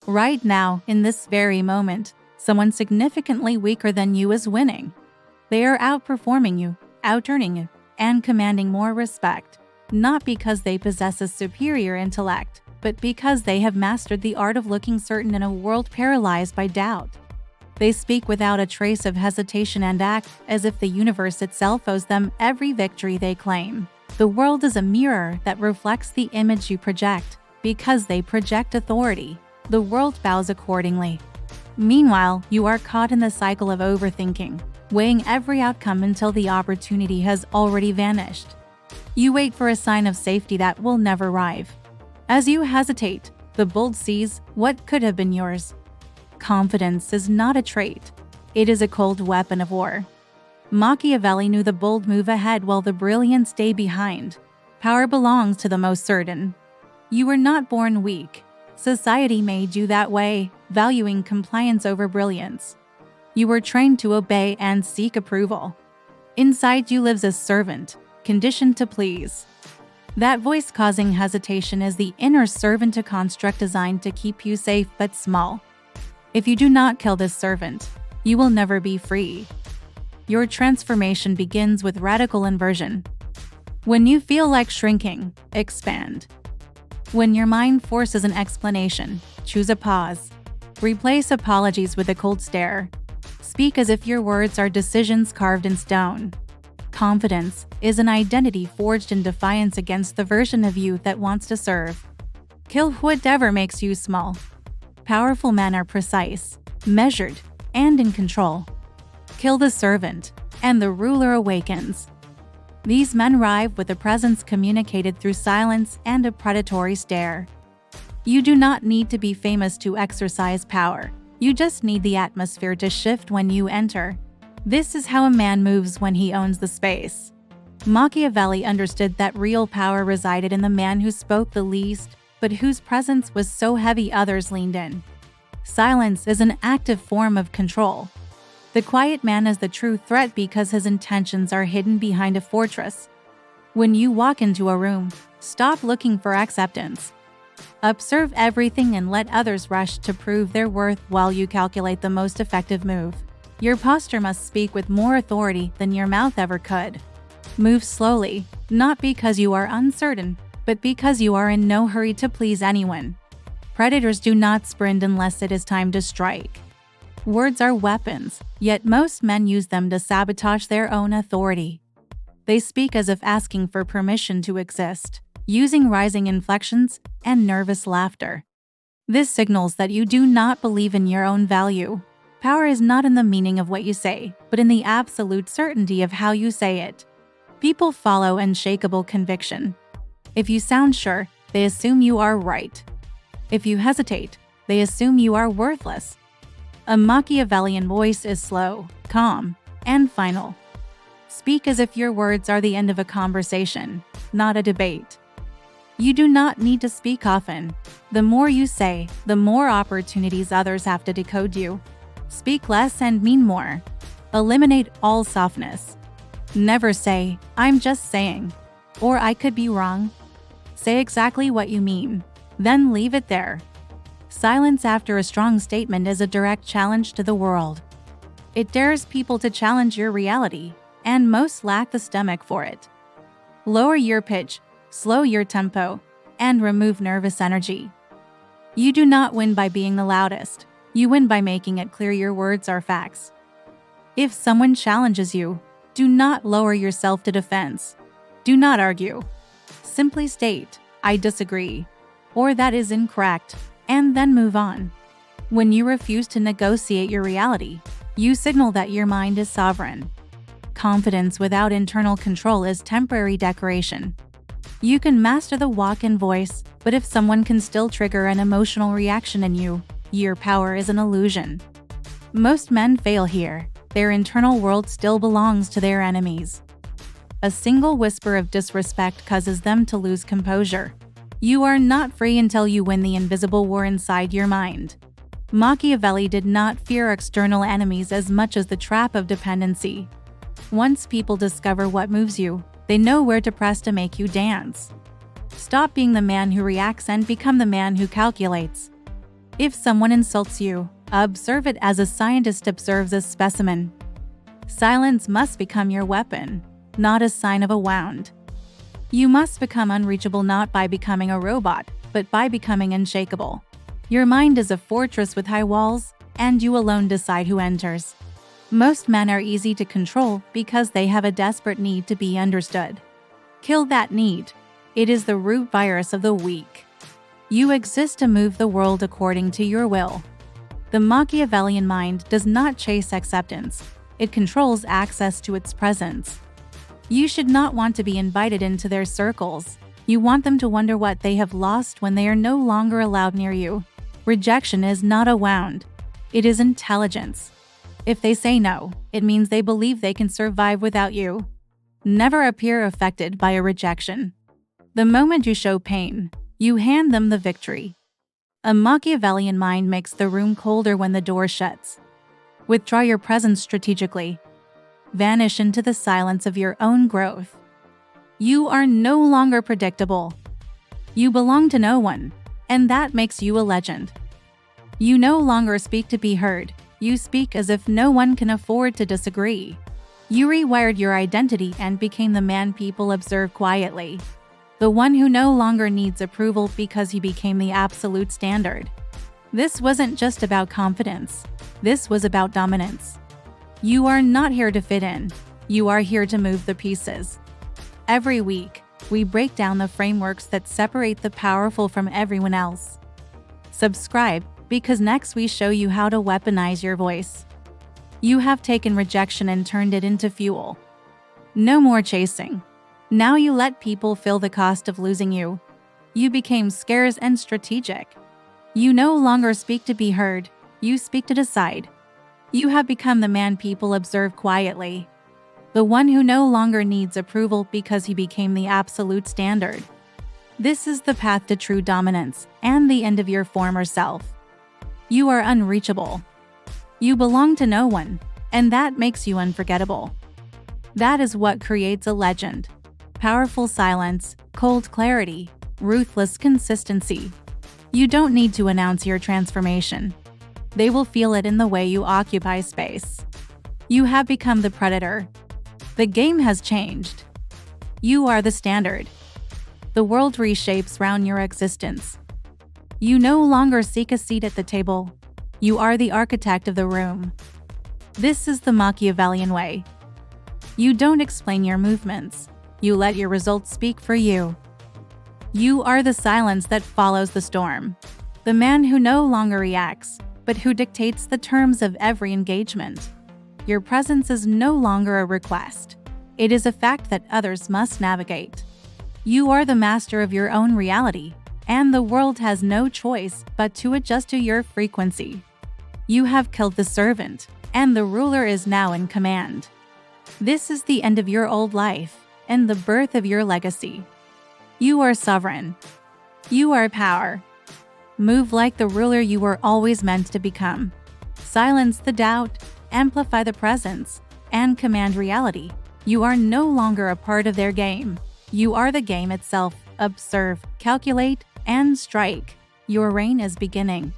Right now, in this very moment, someone significantly weaker than you is winning. They are outperforming you, outearning you, and commanding more respect, not because they possess a superior intellect, but because they have mastered the art of looking certain in a world paralyzed by doubt. They speak without a trace of hesitation and act as if the universe itself owes them every victory they claim. The world is a mirror that reflects the image you project. Because they project authority, the world bows accordingly. Meanwhile, you are caught in the cycle of overthinking, weighing every outcome until the opportunity has already vanished. You wait for a sign of safety that will never arrive. As you hesitate, the bold sees what could have been yours. Confidence is not a trait. It is a cold weapon of war. Machiavelli knew the bold move ahead while the brilliant stay behind. Power belongs to the most certain. You were not born weak. Society made you that way, valuing compliance over brilliance. You were trained to obey and seek approval. Inside you lives a servant, conditioned to please. That voice causing hesitation is the inner servant, a construct designed to keep you safe but small. If you do not kill this servant, you will never be free. Your transformation begins with radical inversion. When you feel like shrinking, expand. When your mind forces an explanation, choose a pause. Replace apologies with a cold stare. Speak as if your words are decisions carved in stone. Confidence is an identity forged in defiance against the version of you that wants to serve. Kill whatever makes you small. Powerful men are precise, measured, and in control. Kill the servant, and the ruler awakens. These men arrive with a presence communicated through silence and a predatory stare. You do not need to be famous to exercise power. You just need the atmosphere to shift when you enter. This is how a man moves when he owns the space. Machiavelli understood that real power resided in the man who spoke the least, but whose presence was so heavy others leaned in. Silence is an active form of control. The quiet man is the true threat because his intentions are hidden behind a fortress. When you walk into a room, stop looking for acceptance. Observe everything and let others rush to prove their worth while you calculate the most effective move. Your posture must speak with more authority than your mouth ever could. Move slowly, not because you are uncertain, but because you are in no hurry to please anyone. Predators do not sprint unless it is time to strike. Words are weapons, yet most men use them to sabotage their own authority. They speak as if asking for permission to exist, using rising inflections and nervous laughter. This signals that you do not believe in your own value. Power is not in the meaning of what you say, but in the absolute certainty of how you say it. People follow unshakable conviction. If you sound sure, they assume you are right. If you hesitate, they assume you are worthless. A Machiavellian voice is slow, calm, and final. Speak as if your words are the end of a conversation, not a debate. You do not need to speak often. The more you say, the more opportunities others have to decode you. Speak less and mean more. Eliminate all softness. Never say, "I'm just saying," or "I could be wrong." Say exactly what you mean, then leave it there. Silence after a strong statement is a direct challenge to the world. It dares people to challenge your reality, and most lack the stomach for it. Lower your pitch, slow your tempo, and remove nervous energy. You do not win by being the loudest. You win by making it clear your words are facts. If someone challenges you, do not lower yourself to defense. Do not argue. Simply state, "I disagree," or "that is incorrect," and then move on. When you refuse to negotiate your reality, you signal that your mind is sovereign. Confidence without internal control is temporary decoration. You can master the walk and voice, but if someone can still trigger an emotional reaction in you, your power is an illusion. Most men fail here. Their internal world still belongs to their enemies. A single whisper of disrespect causes them to lose composure. You are not free until you win the invisible war inside your mind. Machiavelli did not fear external enemies as much as the trap of dependency. Once people discover what moves you, they know where to press to make you dance. Stop being the man who reacts and become the man who calculates. If someone insults you, observe it as a scientist observes a specimen. Silence must become your weapon, not a sign of a wound. You must become unreachable not by becoming a robot, but by becoming unshakable. Your mind is a fortress with high walls, and you alone decide who enters. Most men are easy to control because they have a desperate need to be understood. Kill that need. It is the root virus of the weak. You exist to move the world according to your will. The Machiavellian mind does not chase acceptance. It controls access to its presence. You should not want to be invited into their circles. You want them to wonder what they have lost when they are no longer allowed near you. Rejection is not a wound. It is intelligence. If they say no, it means they believe they can survive without you. Never appear affected by a rejection. The moment you show pain, you hand them the victory. A Machiavellian mind makes the room colder when the door shuts. Withdraw your presence strategically. Vanish into the silence of your own growth. You are no longer predictable. You belong to no one, and that makes you a legend. You no longer speak to be heard. You speak as if no one can afford to disagree. You rewired your identity and became the man people observe quietly. The one who no longer needs approval because he became the absolute standard. This wasn't just about confidence. This was about dominance. You are not here to fit in. You are here to move the pieces. Every week, we break down the frameworks that separate the powerful from everyone else. Subscribe, because next we show you how to weaponize your voice. You have taken rejection and turned it into fuel. No more chasing. Now you let people feel the cost of losing you. You became scarce and strategic. You no longer speak to be heard, you speak to decide. You have become the man people observe quietly. The one who no longer needs approval because he became the absolute standard. This is the path to true dominance and the end of your former self. You are unreachable. You belong to no one, and that makes you unforgettable. That is what creates a legend. Powerful silence, cold clarity, ruthless consistency. You don't need to announce your transformation. They will feel it in the way you occupy space. You have become the predator. The game has changed. You are the standard. The world reshapes round your existence. You no longer seek a seat at the table. You are the architect of the room. This is the Machiavellian way. You don't explain your movements. You let your results speak for you. You are the silence that follows the storm. The man who no longer reacts, but who dictates the terms of every engagement. Your presence is no longer a request. It is a fact that others must navigate. You are the master of your own reality, and the world has no choice but to adjust to your frequency. You have killed the servant, and the ruler is now in command. This is the end of your old life and the birth of your legacy. You are sovereign. You are power. Move like the ruler you were always meant to become. Silence the doubt, amplify the presence, and command reality. You are no longer a part of their game. You are the game itself. Observe, calculate, and strike. Your reign is beginning.